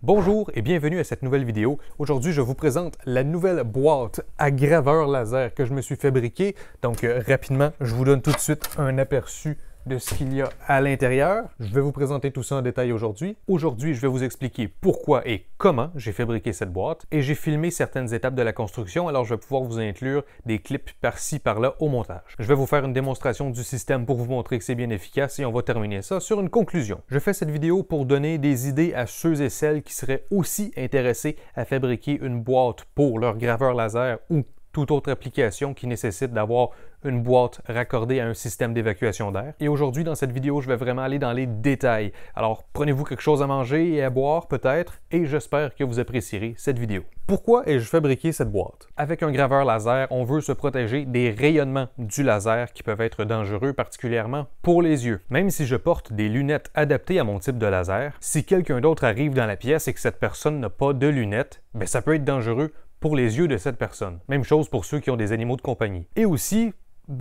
Bonjour et bienvenue à cette nouvelle vidéo. Aujourd'hui, je vous présente la nouvelle boîte à graveur laser que je me suis fabriquée. Donc rapidement, je vous donne tout de suite un aperçu de ce qu'il y a à l'intérieur. Je vais vous présenter tout ça en détail aujourd'hui. Aujourd'hui, je vais vous expliquer pourquoi et comment j'ai fabriqué cette boîte et j'ai filmé certaines étapes de la construction, alors je vais pouvoir vous inclure des clips par-ci, par-là au montage. Je vais vous faire une démonstration du système pour vous montrer que c'est bien efficace et on va terminer ça sur une conclusion. Je fais cette vidéo pour donner des idées à ceux et celles qui seraient aussi intéressés à fabriquer une boîte pour leur graveur laser ou toute autre application qui nécessite d'avoir une boîte raccordée à un système d'évacuation d'air. Et aujourd'hui, dans cette vidéo, je vais vraiment aller dans les détails. Alors, prenez-vous quelque chose à manger et à boire peut-être, et j'espère que vous apprécierez cette vidéo. Pourquoi ai-je fabriqué cette boîte? Avec un graveur laser, on veut se protéger des rayonnements du laser qui peuvent être dangereux, particulièrement pour les yeux. Même si je porte des lunettes adaptées à mon type de laser, si quelqu'un d'autre arrive dans la pièce et que cette personne n'a pas de lunettes, bien, ça peut être dangereux pour les yeux de cette personne. Même chose pour ceux qui ont des animaux de compagnie. Et aussi,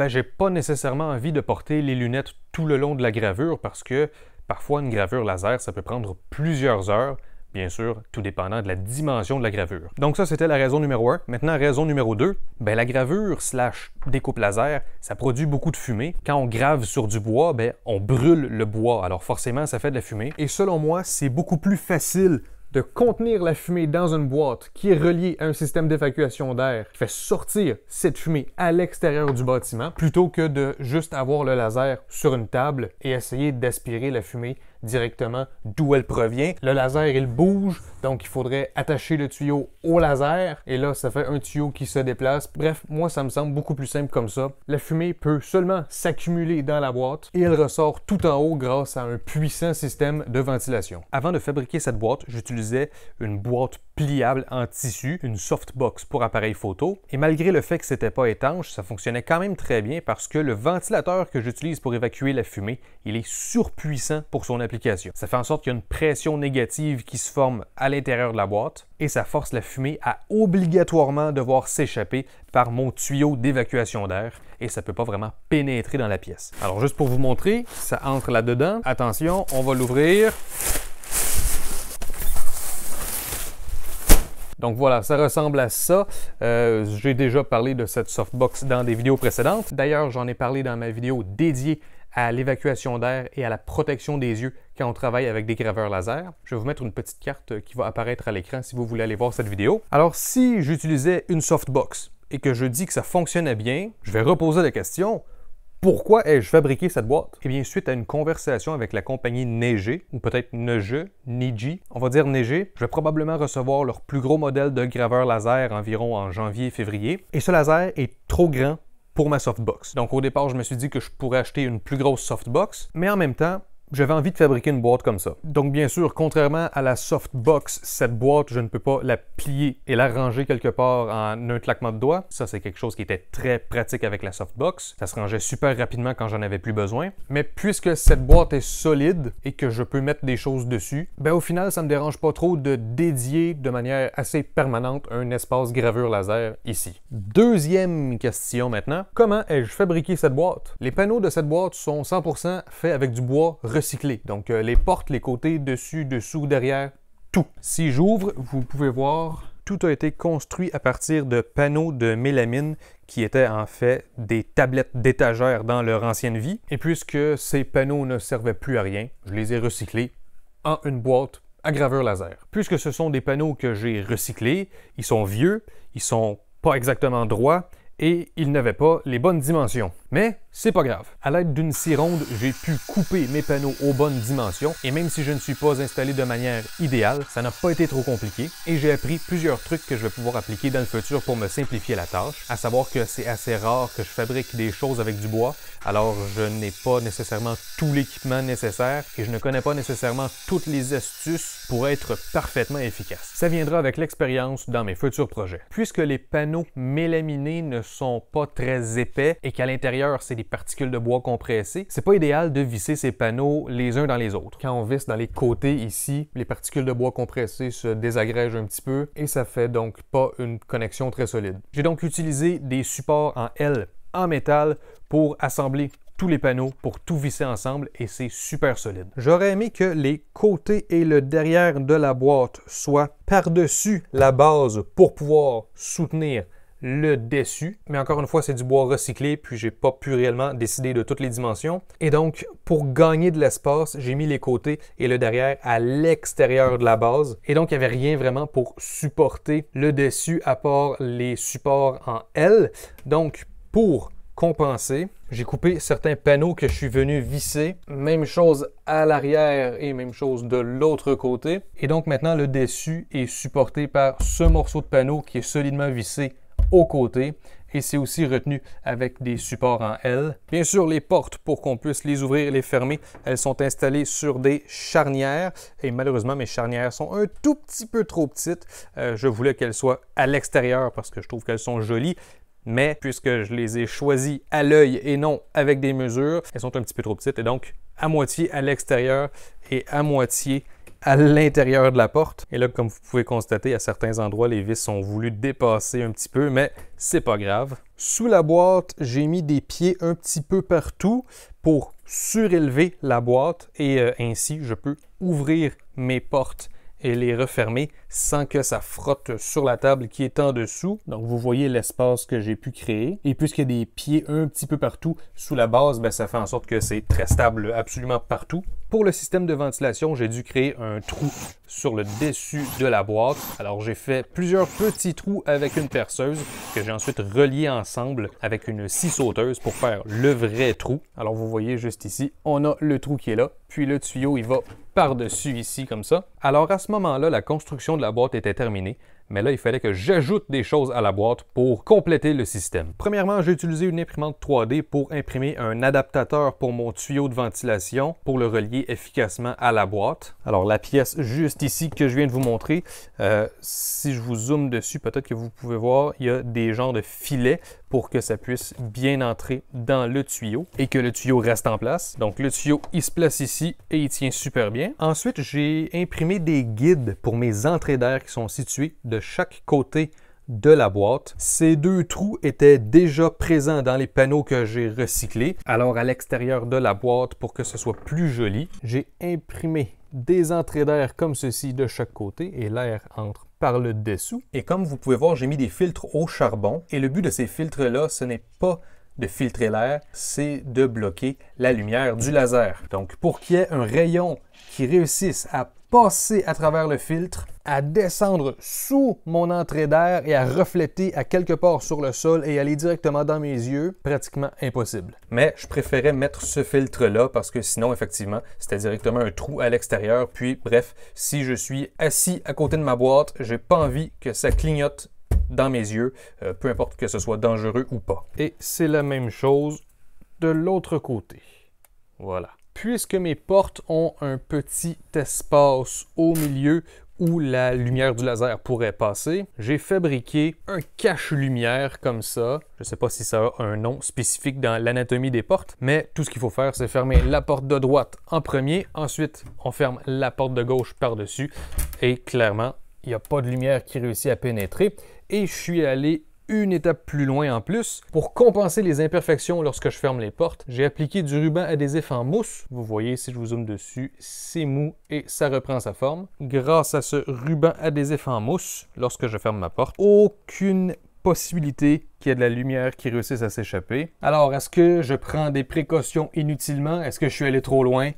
j'ai pas nécessairement envie de porter les lunettes tout le long de la gravure parce que parfois une gravure laser, ça peut prendre plusieurs heures, bien sûr, tout dépendant de la dimension de la gravure. Donc ça, c'était la raison numéro 1. Maintenant, raison numéro 2, la gravure / découpe laser, ça produit beaucoup de fumée. Quand on grave sur du bois, on brûle le bois, alors forcément, ça fait de la fumée. Et selon moi, c'est beaucoup plus facile de contenir la fumée dans une boîte qui est reliée à un système d'évacuation d'air qui fait sortir cette fumée à l'extérieur du bâtiment plutôt que de juste avoir le laser sur une table et essayer d'aspirer la fumée directement d'où elle provient. Le laser, il bouge, donc il faudrait attacher le tuyau au laser et là, ça fait un tuyau qui se déplace. Bref, moi, ça me semble beaucoup plus simple comme ça. La fumée peut seulement s'accumuler dans la boîte et elle ressort tout en haut grâce à un puissant système de ventilation. Avant de fabriquer cette boîte, j'utilisais une boîte pliable en tissu, une softbox pour appareil photo. Et malgré le fait que c'était pas étanche, ça fonctionnait quand même très bien parce que le ventilateur que j'utilise pour évacuer la fumée, il est surpuissant pour son application. Ça fait en sorte qu'il y a une pression négative qui se forme à l'intérieur de la boîte et ça force la fumée à obligatoirement devoir s'échapper par mon tuyau d'évacuation d'air et ça peut pas vraiment pénétrer dans la pièce. Alors juste pour vous montrer, ça entre là-dedans. Attention, on va l'ouvrir. Donc voilà, ça ressemble à ça. J'ai déjà parlé de cette softbox dans des vidéos précédentes. D'ailleurs, j'en ai parlé dans ma vidéo dédiée à l'évacuation d'air et à la protection des yeux quand on travaille avec des graveurs laser. Je vais vous mettre une petite carte qui va apparaître à l'écran si vous voulez aller voir cette vidéo. Alors, si j'utilisais une softbox et que je dis que ça fonctionnait bien, je vais reposer la question. Pourquoi ai-je fabriqué cette boîte? Eh bien, suite à une conversation avec la compagnie Neige, ou peut-être Niji, on va dire Neige, je vais probablement recevoir leur plus gros modèle de graveur laser environ en janvier-février. Et ce laser est trop grand pour ma softbox. Donc au départ, je me suis dit que je pourrais acheter une plus grosse softbox, mais en même temps, j'avais envie de fabriquer une boîte comme ça. Donc bien sûr, contrairement à la softbox, cette boîte, je ne peux pas la plier et la ranger quelque part en un claquement de doigts. Ça, c'est quelque chose qui était très pratique avec la softbox. Ça se rangeait super rapidement quand j'en avais plus besoin. Mais puisque cette boîte est solide et que je peux mettre des choses dessus, au final, ça me dérange pas trop de dédier de manière assez permanente un espace gravure laser ici. Deuxième question maintenant. Comment ai-je fabriqué cette boîte? Les panneaux de cette boîte sont 100% faits avec du bois recyclé. Donc les portes, les côtés, dessus, dessous, derrière, tout. Si j'ouvre, vous pouvez voir, tout a été construit à partir de panneaux de mélamine qui étaient en fait des tablettes d'étagères dans leur ancienne vie. Et puisque ces panneaux ne servaient plus à rien, je les ai recyclés en une boîte à gravure laser. Puisque ce sont des panneaux que j'ai recyclés, ils sont vieux, ils sont pas exactement droits, et ils n'avaient pas les bonnes dimensions. Mais c'est pas grave. À l'aide d'une scie ronde, j'ai pu couper mes panneaux aux bonnes dimensions et même si je ne suis pas installé de manière idéale, ça n'a pas été trop compliqué et j'ai appris plusieurs trucs que je vais pouvoir appliquer dans le futur pour me simplifier la tâche, à savoir que c'est assez rare que je fabrique des choses avec du bois, alors je n'ai pas nécessairement tout l'équipement nécessaire et je ne connais pas nécessairement toutes les astuces pour être parfaitement efficace. Ça viendra avec l'expérience dans mes futurs projets. Puisque les panneaux mélaminés ne sont pas très épais et qu'à l'intérieur c'est des particules de bois compressées, c'est pas idéal de visser ces panneaux les uns dans les autres. Quand on visse dans les côtés ici, les particules de bois compressées se désagrègent un petit peu et ça fait donc pas une connexion très solide. J'ai donc utilisé des supports en L en métal pour assembler tous les panneaux pour tout visser ensemble et c'est super solide. J'aurais aimé que les côtés et le derrière de la boîte soient par-dessus la base pour pouvoir soutenir le dessus, mais encore une fois, c'est du bois recyclé, puis j'ai pas pu réellement décider de toutes les dimensions. Et donc, pour gagner de l'espace, j'ai mis les côtés et le derrière à l'extérieur de la base. Et donc, il n'y avait rien vraiment pour supporter le dessus à part les supports en L. Donc, pour compenser, j'ai coupé certains panneaux que je suis venu visser. Même chose à l'arrière et même chose de l'autre côté. Et donc, maintenant, le dessus est supporté par ce morceau de panneau qui est solidement vissé au côté et c'est aussi retenu avec des supports en L. Bien sûr, les portes, pour qu'on puisse les ouvrir et les fermer, elles sont installées sur des charnières et malheureusement, mes charnières sont un tout petit peu trop petites. Je voulais qu'elles soient à l'extérieur parce que je trouve qu'elles sont jolies, mais puisque je les ai choisies à l'œil et non avec des mesures, elles sont un petit peu trop petites et donc à moitié à l'extérieur et à moitié à l'intérieur de la porte. Et là, comme vous pouvez constater, à certains endroits, les vis sont voulu dépasser un petit peu, mais c'est pas grave. Sous la boîte, j'ai mis des pieds un petit peu partout pour surélever la boîte et ainsi, je peux ouvrir mes portes et les refermer sans que ça frotte sur la table qui est en dessous. Donc, vous voyez l'espace que j'ai pu créer. Et puisqu'il y a des pieds un petit peu partout sous la base, bien, ça fait en sorte que c'est très stable absolument partout. Pour le système de ventilation, j'ai dû créer un trou sur le dessus de la boîte. Alors, j'ai fait plusieurs petits trous avec une perceuse que j'ai ensuite relié ensemble avec une scie sauteuse pour faire le vrai trou. Alors, vous voyez juste ici, on a le trou qui est là, puis le tuyau, il va par-dessus ici comme ça. Alors, à ce moment-là, la construction de la boîte était terminée. Mais là, il fallait que j'ajoute des choses à la boîte pour compléter le système. Premièrement, j'ai utilisé une imprimante 3D pour imprimer un adaptateur pour mon tuyau de ventilation pour le relier efficacement à la boîte. Alors, la pièce juste ici que je viens de vous montrer, si je vous zoome dessus, peut-être que vous pouvez voir, il y a des genres de filets pour que ça puisse bien entrer dans le tuyau et que le tuyau reste en place. Donc, le tuyau, il se place ici et il tient super bien. Ensuite, j'ai imprimé des guides pour mes entrées d'air qui sont situées de chaque côté de la boîte. Ces deux trous étaient déjà présents dans les panneaux que j'ai recyclés. Alors, à l'extérieur de la boîte, pour que ce soit plus joli, j'ai imprimé des entrées d'air comme ceci de chaque côté et l'air entre par le dessous. Et comme vous pouvez voir, j'ai mis des filtres au charbon. Et le but de ces filtres-là, ce n'est pas de filtrer l'air, c'est de bloquer la lumière du laser. Donc, pour qu'il y ait un rayon qui réussisse à passer à travers le filtre, à descendre sous mon entrée d'air et à refléter à quelque part sur le sol et aller directement dans mes yeux, pratiquement impossible. Mais je préférais mettre ce filtre-là parce que sinon, effectivement, c'était directement un trou à l'extérieur. Puis, bref, si je suis assis à côté de ma boîte, j'ai pas envie que ça clignote dans mes yeux, peu importe que ce soit dangereux ou pas. Et c'est la même chose de l'autre côté. Voilà. Puisque mes portes ont un petit espace au milieu où la lumière du laser pourrait passer, j'ai fabriqué un cache-lumière comme ça. Je ne sais pas si ça a un nom spécifique dans l'anatomie des portes, mais tout ce qu'il faut faire, c'est fermer la porte de droite en premier. Ensuite, on ferme la porte de gauche par-dessus et clairement, il n'y a pas de lumière qui réussit à pénétrer. Et je suis allé une étape plus loin en plus. Pour compenser les imperfections lorsque je ferme les portes, j'ai appliqué du ruban adhésif en mousse. Vous voyez, si je vous zoome dessus, c'est mou et ça reprend sa forme. Grâce à ce ruban adhésif en mousse, lorsque je ferme ma porte, aucune possibilité qu'il y ait de la lumière qui réussisse à s'échapper. Alors, est-ce que je prends des précautions inutilement? Est-ce que je suis allé trop loin?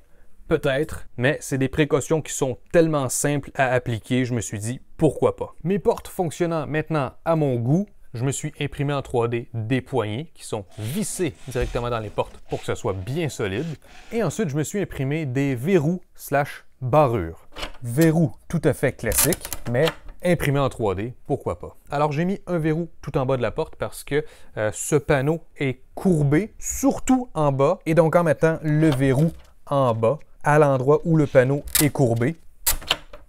Peut-être, mais c'est des précautions qui sont tellement simples à appliquer, je me suis dit, pourquoi pas? Mes portes fonctionnant maintenant à mon goût, je me suis imprimé en 3D des poignées qui sont vissées directement dans les portes pour que ce soit bien solide. Et ensuite, je me suis imprimé des verrous / barrures. Verrous tout à fait classiques, mais imprimé en 3D, pourquoi pas? Alors, j'ai mis un verrou tout en bas de la porte parce que ce panneau est courbé, surtout en bas. Et donc, en mettant le verrou en bas, à l'endroit où le panneau est courbé,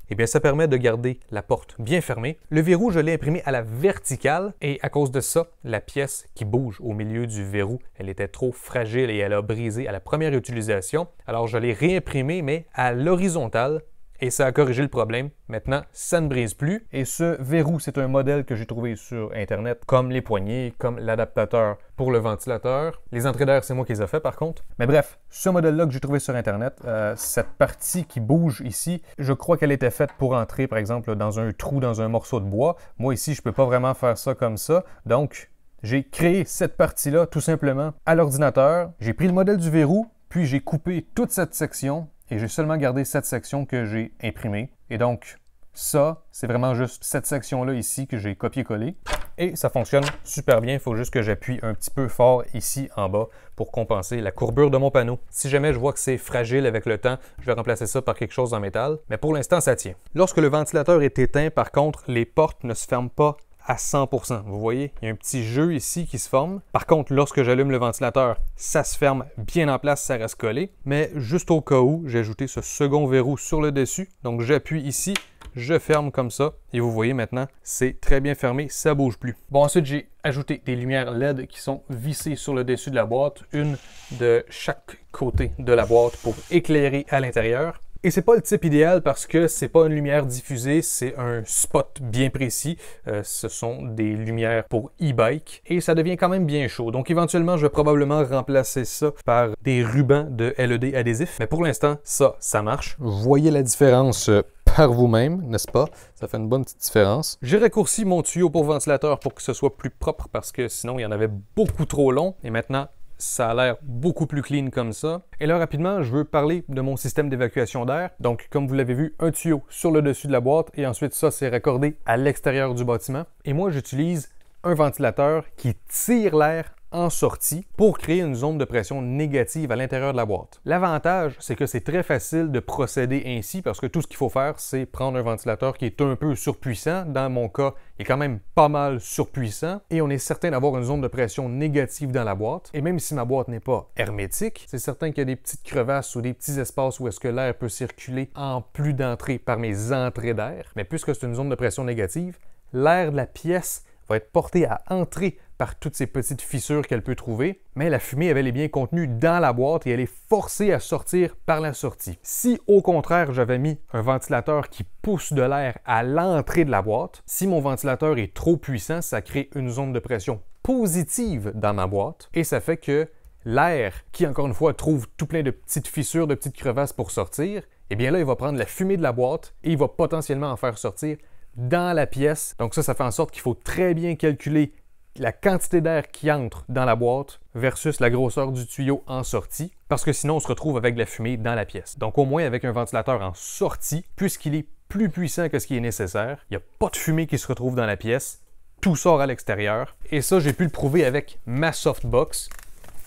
eh bien, ça permet de garder la porte bien fermée. Le verrou, je l'ai imprimé à la verticale et à cause de ça, la pièce qui bouge au milieu du verrou, elle était trop fragile et elle a brisé à la première utilisation. Alors, je l'ai réimprimé, mais à l'horizontale et ça a corrigé le problème. Maintenant, ça ne brise plus. Et ce verrou, c'est un modèle que j'ai trouvé sur Internet, comme les poignées, comme l'adaptateur pour le ventilateur. Les entrées d'air, c'est moi qui les ai fait par contre. Mais bref, ce modèle-là que j'ai trouvé sur Internet, cette partie qui bouge ici, je crois qu'elle était faite pour entrer, par exemple, dans un trou, dans un morceau de bois. Moi, ici, je ne peux pas vraiment faire ça comme ça. Donc, j'ai créé cette partie-là tout simplement à l'ordinateur. J'ai pris le modèle du verrou, puis j'ai coupé toute cette section et j'ai seulement gardé cette section que j'ai imprimée. Et donc, ça, c'est vraiment juste cette section-là ici que j'ai copié-collé. Et ça fonctionne super bien. Il faut juste que j'appuie un petit peu fort ici en bas pour compenser la courbure de mon panneau. Si jamais je vois que c'est fragile avec le temps, je vais remplacer ça par quelque chose en métal. Mais pour l'instant, ça tient. Lorsque le ventilateur est éteint, par contre, les portes ne se ferment pas à 100%. Vous voyez, il y a un petit jeu ici qui se forme. Par contre, lorsque j'allume le ventilateur, ça se ferme bien en place, ça reste collé. Mais juste au cas où, j'ai ajouté ce second verrou sur le dessus. Donc, j'appuie ici, je ferme comme ça. Et vous voyez maintenant, c'est très bien fermé, ça ne bouge plus. Bon, ensuite, j'ai ajouté des lumières LED qui sont vissées sur le dessus de la boîte, une de chaque côté de la boîte pour éclairer à l'intérieur. Et c'est pas le type idéal parce que c'est pas une lumière diffusée, c'est un spot bien précis. Ce sont des lumières pour e-bike et ça devient quand même bien chaud. Donc éventuellement, je vais probablement remplacer ça par des rubans de LED adhésifs. Mais pour l'instant, ça marche. Vous voyez la différence par vous-même, n'est-ce pas? Ça fait une bonne petite différence. J'ai raccourci mon tuyau pour ventilateur pour que ce soit plus propre parce que sinon, il y en avait beaucoup trop long. Et maintenant, ça a l'air beaucoup plus clean comme ça. Et là, rapidement, je veux parler de mon système d'évacuation d'air. Donc, comme vous l'avez vu, un tuyau sur le dessus de la boîte et ensuite ça, c'est raccordé à l'extérieur du bâtiment. Et moi, j'utilise un ventilateur qui tire l'air en sortie pour créer une zone de pression négative à l'intérieur de la boîte. L'avantage, c'est que c'est très facile de procéder ainsi parce que tout ce qu'il faut faire, c'est prendre un ventilateur qui est un peu surpuissant. Dans mon cas, il est quand même pas mal surpuissant et on est certain d'avoir une zone de pression négative dans la boîte. Et même si ma boîte n'est pas hermétique, c'est certain qu'il y a des petites crevasses ou des petits espaces où est-ce que l'air peut circuler en plus d'entrée par mes entrées d'air. Mais puisque c'est une zone de pression négative, l'air de la pièce va être porté à entrer par toutes ces petites fissures qu'elle peut trouver, mais la fumée est bel et bien contenue dans la boîte et elle est forcée à sortir par la sortie. Si au contraire j'avais mis un ventilateur qui pousse de l'air à l'entrée de la boîte, si mon ventilateur est trop puissant, ça crée une zone de pression positive dans ma boîte et ça fait que l'air, qui encore une fois trouve tout plein de petites fissures, de petites crevasses pour sortir, eh bien là il va prendre la fumée de la boîte et il va potentiellement en faire sortir dans la pièce. Donc ça fait en sorte qu'il faut très bien calculer la quantité d'air qui entre dans la boîte versus la grosseur du tuyau en sortie, parce que sinon on se retrouve avec de la fumée dans la pièce. Donc au moins avec un ventilateur en sortie, puisqu'il est plus puissant que ce qui est nécessaire, il n'y a pas de fumée qui se retrouve dans la pièce, tout sort à l'extérieur. Et ça, j'ai pu le prouver avec ma softbox,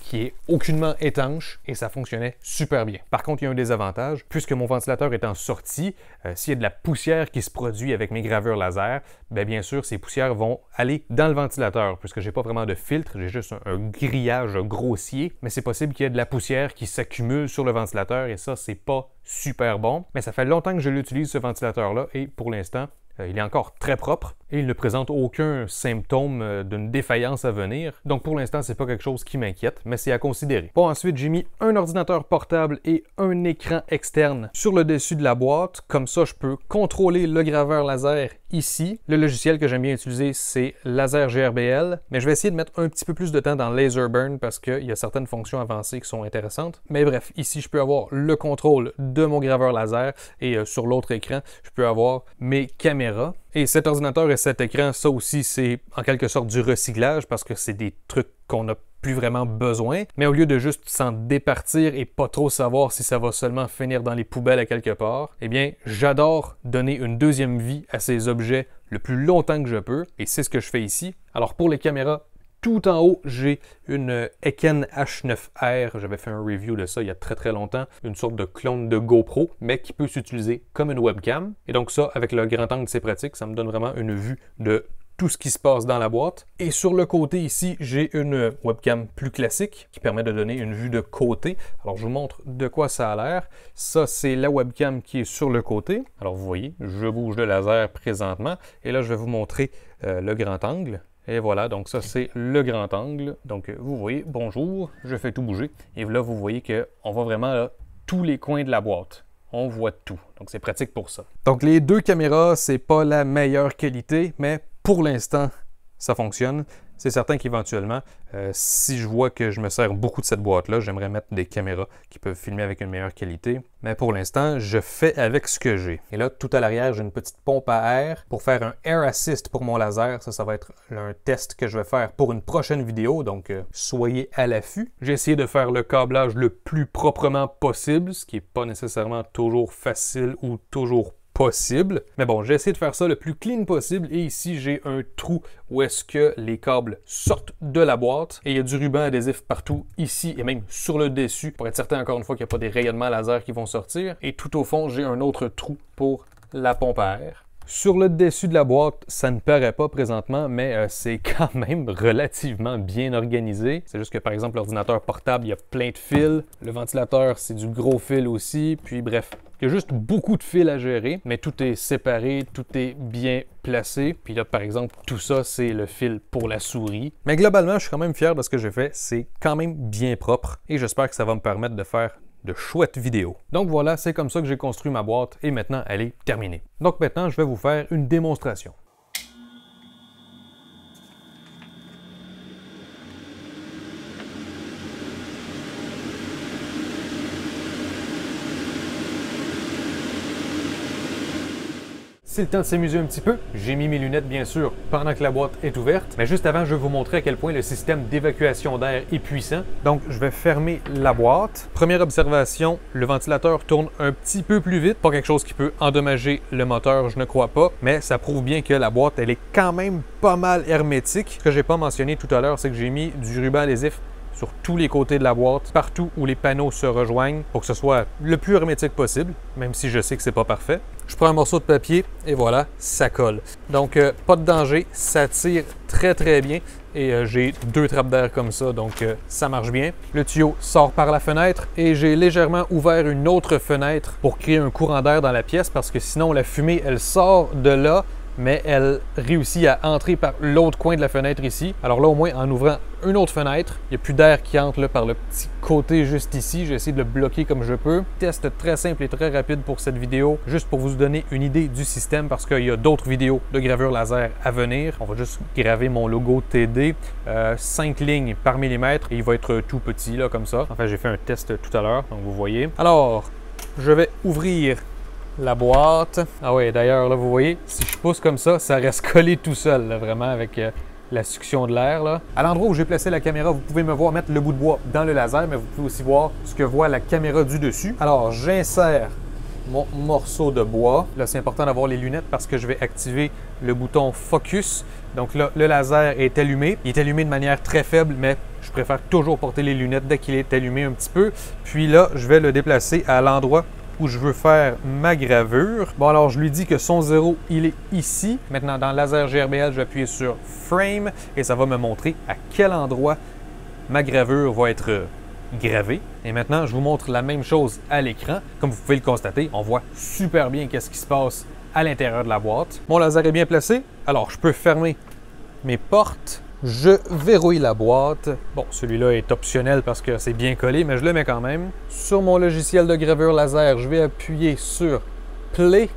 qui est aucunement étanche et ça fonctionnait super bien. Par contre, il y a un désavantage, puisque mon ventilateur est en sortie, s'il y a de la poussière qui se produit avec mes gravures laser, bien sûr, ces poussières vont aller dans le ventilateur, puisque j'ai pas vraiment de filtre, j'ai juste un grillage grossier, mais c'est possible qu'il y ait de la poussière qui s'accumule sur le ventilateur et ça, c'est pas super bon. Mais ça fait longtemps que je l'utilise, ce ventilateur-là, et pour l'instant, il est encore très propre et il ne présente aucun symptôme d'une défaillance à venir. Donc pour l'instant, c'est pas quelque chose qui m'inquiète, mais c'est à considérer. Bon, ensuite, j'ai mis un ordinateur portable et un écran externe sur le dessus de la boîte. Comme ça, je peux contrôler le graveur laser ici. Le logiciel que j'aime bien utiliser, c'est Laser GRBL, mais je vais essayer de mettre un petit peu plus de temps dans Laser Burn parce qu'il y a certaines fonctions avancées qui sont intéressantes. Mais bref, ici, je peux avoir le contrôle de mon graveur laser et sur l'autre écran, je peux avoir mes caméras. Et cet ordinateur et cet écran, ça aussi, c'est en quelque sorte du recyclage parce que c'est des trucs qu'on n'a plus vraiment besoin. Mais au lieu de juste s'en départir et pas trop savoir si ça va seulement finir dans les poubelles à quelque part, eh bien, j'adore donner une deuxième vie à ces objets le plus longtemps que je peux. Et c'est ce que je fais ici. Alors pour les caméras, tout en haut, j'ai une Eken H9R. J'avais fait un review de ça il y a très longtemps. Une sorte de clone de GoPro, mais qui peut s'utiliser comme une webcam. Et donc ça, avec le grand angle, c'est pratique. Ça me donne vraiment une vue de tout ce qui se passe dans la boîte. Et sur le côté ici, j'ai une webcam plus classique qui permet de donner une vue de côté. Alors je vous montre de quoi ça a l'air. Ça, c'est la webcam qui est sur le côté. Alors vous voyez, je bouge le laser présentement. Et là, je vais vous montrer le grand angle. Et voilà, donc ça c'est le grand angle. Donc vous voyez, bonjour, je fais tout bouger. Et là, vous voyez qu'on voit vraiment là, tous les coins de la boîte. on voit tout. Donc, c'est pratique pour ça. Donc, les deux caméras, c'est pas la meilleure qualité, mais pour l'instant, ça fonctionne. C'est certain qu'éventuellement, si je vois que je me sers beaucoup de cette boîte-là, j'aimerais mettre des caméras qui peuvent filmer avec une meilleure qualité. Mais pour l'instant, je fais avec ce que j'ai. Et là, tout à l'arrière, j'ai une petite pompe à air pour faire un Air Assist pour mon laser. Ça va être un test que je vais faire pour une prochaine vidéo, donc soyez à l'affût. J'ai essayé de faire le câblage le plus proprement possible, ce qui n'est pas nécessairement toujours facile ou toujours possible. Mais bon, j'ai essayé de faire ça le plus clean possible et ici, j'ai un trou où est-ce que les câbles sortent de la boîte et il y a du ruban adhésif partout, ici et même sur le dessus pour être certain encore une fois qu'il n'y a pas des rayonnements laser qui vont sortir. Et tout au fond, j'ai un autre trou pour la pompe à air. Sur le dessus de la boîte, ça ne paraît pas présentement, mais c'est quand même relativement bien organisé. C'est juste que, par exemple, l'ordinateur portable, il y a plein de fils. Le ventilateur, c'est du gros fil aussi. Puis bref, il y a juste beaucoup de fils à gérer, mais tout est séparé, tout est bien placé. Puis là, par exemple, tout ça, c'est le fil pour la souris. Mais globalement, je suis quand même fier de ce que j'ai fait. C'est quand même bien propre et j'espère que ça va me permettre de faire de chouettes vidéos. Donc voilà, c'est comme ça que j'ai construit ma boîte et maintenant elle est terminée. Donc maintenant, je vais vous faire une démonstration. C'est le temps de s'amuser un petit peu. J'ai mis mes lunettes, bien sûr, pendant que la boîte est ouverte. Mais juste avant, je vais vous montrer à quel point le système d'évacuation d'air est puissant. Donc, je vais fermer la boîte. Première observation, le ventilateur tourne un petit peu plus vite. Pas quelque chose qui peut endommager le moteur, je ne crois pas. Mais ça prouve bien que la boîte, elle est quand même pas mal hermétique. Ce que j'ai pas mentionné tout à l'heure, c'est que j'ai mis du ruban adhésif sur tous les côtés de la boîte, partout où les panneaux se rejoignent, pour que ce soit le plus hermétique possible, même si je sais que c'est pas parfait. Je prends un morceau de papier et voilà, ça colle. Donc, pas de danger, ça tire très très bien et j'ai deux trappes d'air comme ça, donc ça marche bien. Le tuyau sort par la fenêtre et j'ai légèrement ouvert une autre fenêtre pour créer un courant d'air dans la pièce parce que sinon la fumée, elle sort de là, mais elle réussit à entrer par l'autre coin de la fenêtre ici. Alors là, au moins, en ouvrant une autre fenêtre, il n'y a plus d'air qui entre là, par le petit côté juste ici. J'ai essayé de le bloquer comme je peux. Test très simple et très rapide pour cette vidéo, juste pour vous donner une idée du système, parce qu'il y a d'autres vidéos de gravure laser à venir. On va juste graver mon logo TD, 5 lignes par millimètre, et il va être tout petit, là, comme ça. Enfin, j'ai fait un test tout à l'heure, donc vous voyez. Alors, je vais ouvrir la boîte. Ah oui, d'ailleurs, là, vous voyez, si je pousse comme ça, ça reste collé tout seul, là, vraiment, avec la succion de l'air, là. À l'endroit où j'ai placé la caméra, vous pouvez me voir mettre le bout de bois dans le laser, mais vous pouvez aussi voir ce que voit la caméra du dessus. Alors, j'insère mon morceau de bois. Là, c'est important d'avoir les lunettes parce que je vais activer le bouton Focus. Donc là, le laser est allumé. Il est allumé de manière très faible, mais je préfère toujours porter les lunettes dès qu'il est allumé un petit peu. Puis là, je vais le déplacer à l'endroit où je veux faire ma gravure. Bon, alors je lui dis que son 0, il est ici. Maintenant, dans Laser GRBL, je vais appuyer sur Frame et ça va me montrer à quel endroit ma gravure va être gravée. Et maintenant, je vous montre la même chose à l'écran. Comme vous pouvez le constater, on voit super bien qu'est-ce qui se passe à l'intérieur de la boîte. Mon laser est bien placé, alors je peux fermer mes portes. Je verrouille la boîte. Bon, celui-là est optionnel parce que c'est bien collé, mais je le mets quand même. Sur mon logiciel de gravure laser, je vais appuyer sur Play.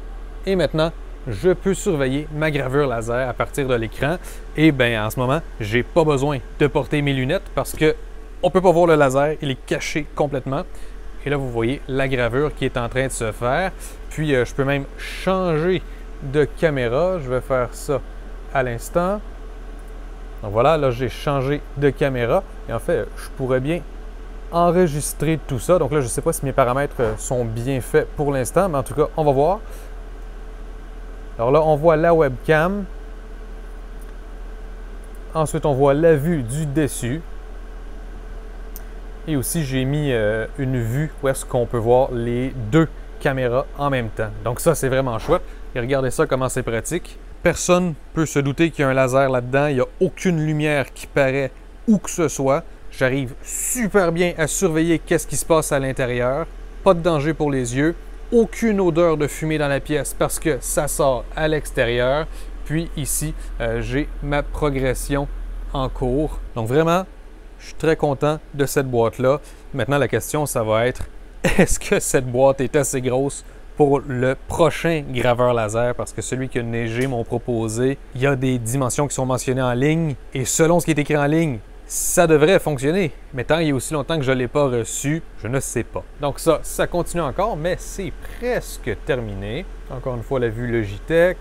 Et maintenant, je peux surveiller ma gravure laser à partir de l'écran. Et bien, en ce moment, j'ai pas besoin de porter mes lunettes parce que on peut pas voir le laser, il est caché complètement. Et là, vous voyez la gravure qui est en train de se faire. Puis, je peux même changer de caméra. Je vais faire ça à l'instant. Donc voilà, là j'ai changé de caméra et en fait, je pourrais bien enregistrer tout ça. Donc là, je ne sais pas si mes paramètres sont bien faits pour l'instant, mais en tout cas, on va voir. Alors là, on voit la webcam. Ensuite, on voit la vue du dessus. Et aussi, j'ai mis une vue où est-ce qu'on peut voir les deux caméras en même temps. Donc ça, c'est vraiment chouette. Et regardez ça, comment c'est pratique. Personne ne peut se douter qu'il y a un laser là-dedans. Il n'y a aucune lumière qui paraît où que ce soit. J'arrive super bien à surveiller qu'est-ce qui se passe à l'intérieur. Pas de danger pour les yeux. Aucune odeur de fumée dans la pièce parce que ça sort à l'extérieur. Puis ici, j'ai ma progression en cours. Donc vraiment, je suis très content de cette boîte-là. Maintenant, la question, ça va être est-ce que cette boîte est assez grosse pour le prochain graveur laser? Parce que celui que Neigé m'ont proposé, il y a des dimensions qui sont mentionnées en ligne et selon ce qui est écrit en ligne, ça devrait fonctionner. Mais tant il y a aussi longtemps que je ne l'ai pas reçu, je ne sais pas. Donc ça continue encore, mais c'est presque terminé. Encore une fois, la vue Logitech.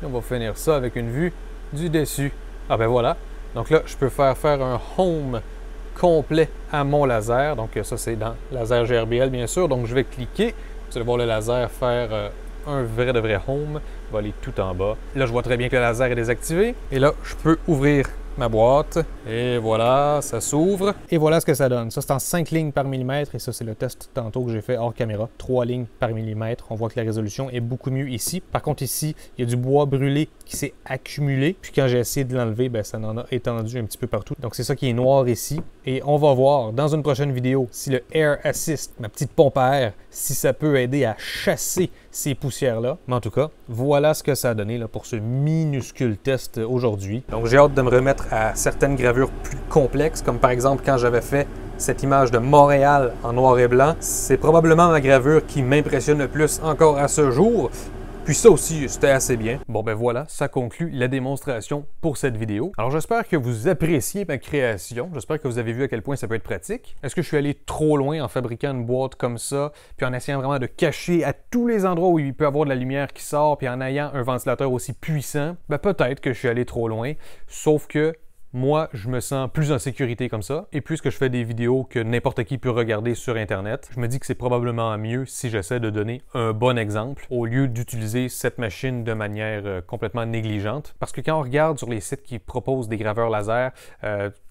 Et on va finir ça avec une vue du dessus. Ah ben voilà. Donc là, je peux faire un home complet à mon laser. Donc ça, c'est dans laser GRBL, bien sûr. Donc je vais cliquer. Vous allez voir le laser faire un vrai de vrai home. Il va aller tout en bas. Là, je vois très bien que le laser est désactivé. Et là, je peux ouvrir ma boîte. Et voilà, ça s'ouvre. Et voilà ce que ça donne. Ça, c'est en 5 lignes par millimètre. Et ça, c'est le test tantôt que j'ai fait hors caméra. 3 lignes par millimètre. On voit que la résolution est beaucoup mieux ici. Par contre, ici, il y a du bois brûlé qui s'est accumulé. Puis quand j'ai essayé de l'enlever, ben, ça en a étendu un petit peu partout. Donc, c'est ça qui est noir ici. Et on va voir dans une prochaine vidéo si le Air Assist, ma petite pompe à air, si ça peut aider à chasser ces poussières-là. Mais en tout cas, voilà ce que ça a donné là, pour ce minuscule test aujourd'hui. Donc, j'ai hâte de me remettre à certaines gravures plus complexes, comme par exemple quand j'avais fait cette image de Montréal en noir et blanc. C'est probablement ma gravure qui m'impressionne le plus encore à ce jour. Puis ça aussi, c'était assez bien. Bon ben voilà, ça conclut la démonstration pour cette vidéo. Alors j'espère que vous appréciez ma création. J'espère que vous avez vu à quel point ça peut être pratique. Est-ce que je suis allé trop loin en fabriquant une boîte comme ça, puis en essayant vraiment de cacher à tous les endroits où il peut y avoir de la lumière qui sort, puis en ayant un ventilateur aussi puissant? Ben peut-être que je suis allé trop loin, sauf que moi, je me sens plus en sécurité comme ça. Et puisque je fais des vidéos que n'importe qui peut regarder sur Internet, je me dis que c'est probablement mieux si j'essaie de donner un bon exemple au lieu d'utiliser cette machine de manière complètement négligente. Parce que quand on regarde sur les sites qui proposent des graveurs laser,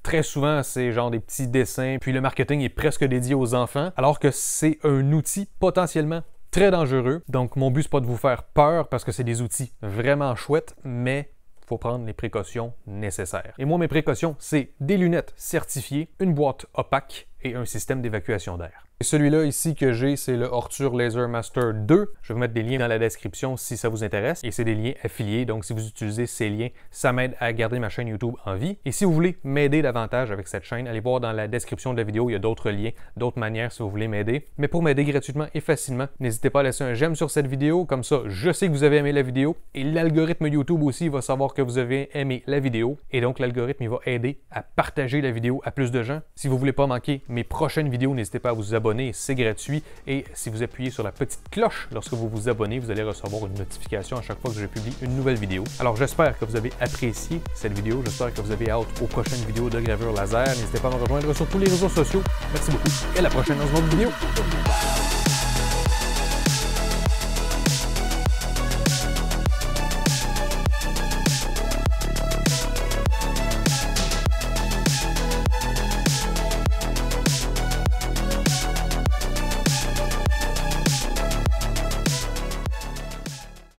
très souvent, c'est genre des petits dessins, puis le marketing est presque dédié aux enfants, alors que c'est un outil potentiellement très dangereux. Donc, mon but, c'est pas de vous faire peur parce que c'est des outils vraiment chouettes, mais il faut prendre les précautions nécessaires. Et moi, mes précautions, c'est des lunettes certifiées, une boîte opaque et un système d'évacuation d'air. Et celui-là ici que j'ai, c'est le Ortur Laser Master 2. Je vais vous mettre des liens dans la description si ça vous intéresse. Et c'est des liens affiliés, donc si vous utilisez ces liens, ça m'aide à garder ma chaîne YouTube en vie. Et si vous voulez m'aider davantage avec cette chaîne, allez voir dans la description de la vidéo, il y a d'autres liens, d'autres manières si vous voulez m'aider. Mais pour m'aider gratuitement et facilement, n'hésitez pas à laisser un j'aime sur cette vidéo. Comme ça, je sais que vous avez aimé la vidéo. Et l'algorithme YouTube aussi va savoir que vous avez aimé la vidéo. Et donc, l'algorithme, il va aider à partager la vidéo à plus de gens. Si vous ne voulez pas manquer mes prochaines vidéos, n'hésitez pas à vous abonner. C'est gratuit et si vous appuyez sur la petite cloche lorsque vous vous abonnez, vous allez recevoir une notification à chaque fois que je publie une nouvelle vidéo. Alors j'espère que vous avez apprécié cette vidéo, j'espère que vous avez hâte aux prochaines vidéos de gravure laser. N'hésitez pas à me rejoindre sur tous les réseaux sociaux. Merci beaucoup et à la prochaine dans une autre vidéo.